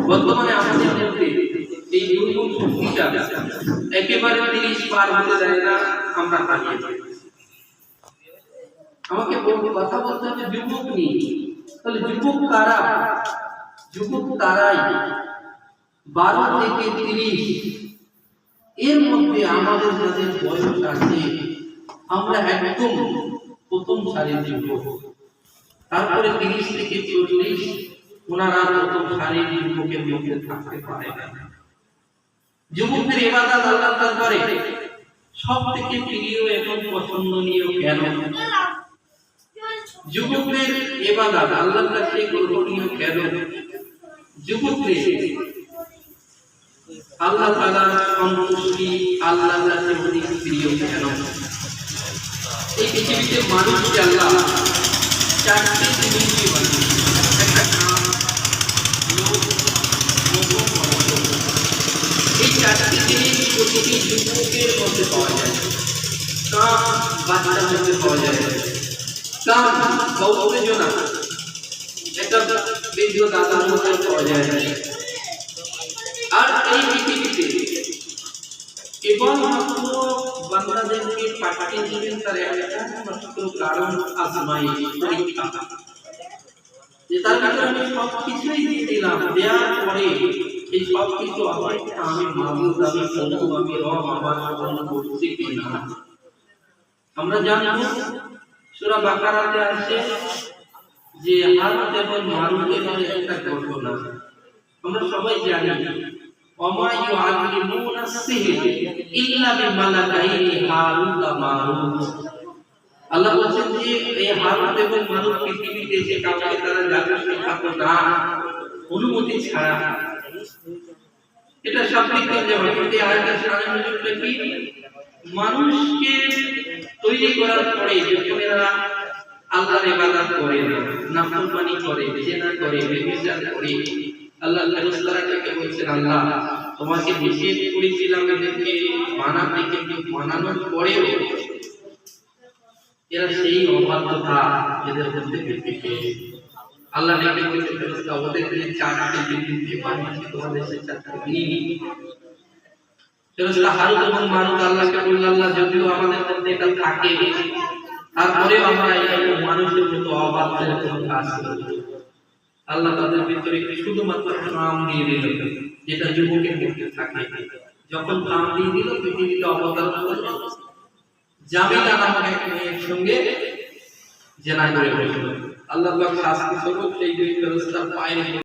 বর্তমানে আমাদের মধ্যে এই দুর্বল শক্তিটা একেবারে 30 পার হতে দেয় না, আমরা হারিয়ে যাই। আমাকে কথা বলতে হবে যুবক নিয়ে। তাহলে যুবক কারা? যুবক তারাই 12 থেকে 30 এর মধ্যে আমাদের যাদের বয়স আছে, আমরা একদম প্রথম সারির যুবক। তারপরে 30 থেকে 40 ওনারা প্রথম সারির যুবকের মধ্যে থাকতে পারে না। যুবকদের ইবাদত আল্লাহ দরবারে সব থেকে প্রিয় এবং পছন্দনীয় কেন? যুবকদের ইবাদত আল্লাহর কাছে গ্রহণীয় কেন? যুবকদের আল্লাহ তাআলা সন্তুষ্টি আল্লাহর কাছে অধিক প্রিয় কেন? এই পৃথিবীতে মানুষকে আল্লাহ চারটি জিনিস দিয়ে বানিয়েছেন। একটা কাম, লোভ, মোহ, মমতা। এই চারটি জিনিস প্রতিটি যুবকের মধ্যে পাওয়া যায়। কাম বাচ্চার মধ্যে পাওয়া যায়। কাম গৌরবেজনা একটা বৃদ্ধ দাদার মধ্যে পাওয়া যায়। আর এই পৃথিবীতে কেবলমাত্র বান্দাদেরকে পাঠিয়েছিলেন তার একটা মাত্র কারণ, আজমাইশ, পরীক্ষা। যে তার ভিতরে আমি সব কিছুই দিয়ে দিলাম, দেওয়ার পরে এই সব কিছু অপেক্ষা আমি মাবুদ, আমি প্রভু, আমি রব আমার পালন করছি কিনা। আমরা জানবো সূরা বাকারাতে আছে যে হারুত এবং মারুতের একটা ঘটনা। আমরা সবাই জানি ওমা ইউআল্লিমুনা সিহর ইল্লা বিমালাকাইনি হারুত ওয়া মারুত। আল্লাহ বলেন যে এই হারুত এবং মারুত পৃথিবীতে যে কাউকে তারা জাদু শেখাতো না অনুমতি ছাড়া। এটা শাব্দিক তর্জমা। এই আয়াতের সামনে নজরটা কি? মানুষকে তৈরি করার পরে যখন এরা আল্লাহর ইবাদত করে না, নাফরমানি করে, জিনা করে, ব্যভিচার করে, আল্লাহ রাসূলকে বলছেন আল্লাহ তোমাকে নিষেধ করেছিলাম এদেরকে মানাতে, কিন্তু মানানোর পরেও এরা সেই অবাধ্যতা এদের মধ্যে বৃদ্ধি পেয়েছে। আল্লাহ নাকি বলেছেন ফেরেশতা ওদেরকে চারটি জিনিস বানিয়েছি, তোমাদের সেই চারটি জিনিস। ফেরেশতা হারুত এবং মারুত আল্লাহকে বললেন আল্লাহ যদিও আমাদের মধ্যে এটা থাকে তারপরেও আমরা এই মানুষের মতো অবাধ্যের কোনো কাজ করি। আল্লাহ তাদের ভিতরে শুধুমাত্র কাম দিয়ে দিল, যেটা যুবকের মধ্যে থাকে। যখন কাম দিয়ে দিল, পৃথিবীতে অবতার হলো জামিলা নামক এক মেয়ের সঙ্গে জেনা করে বসল। আল্লাহ পাক শাস্তি স্বরূপ সেই দুই ফেরেশতার পায়ে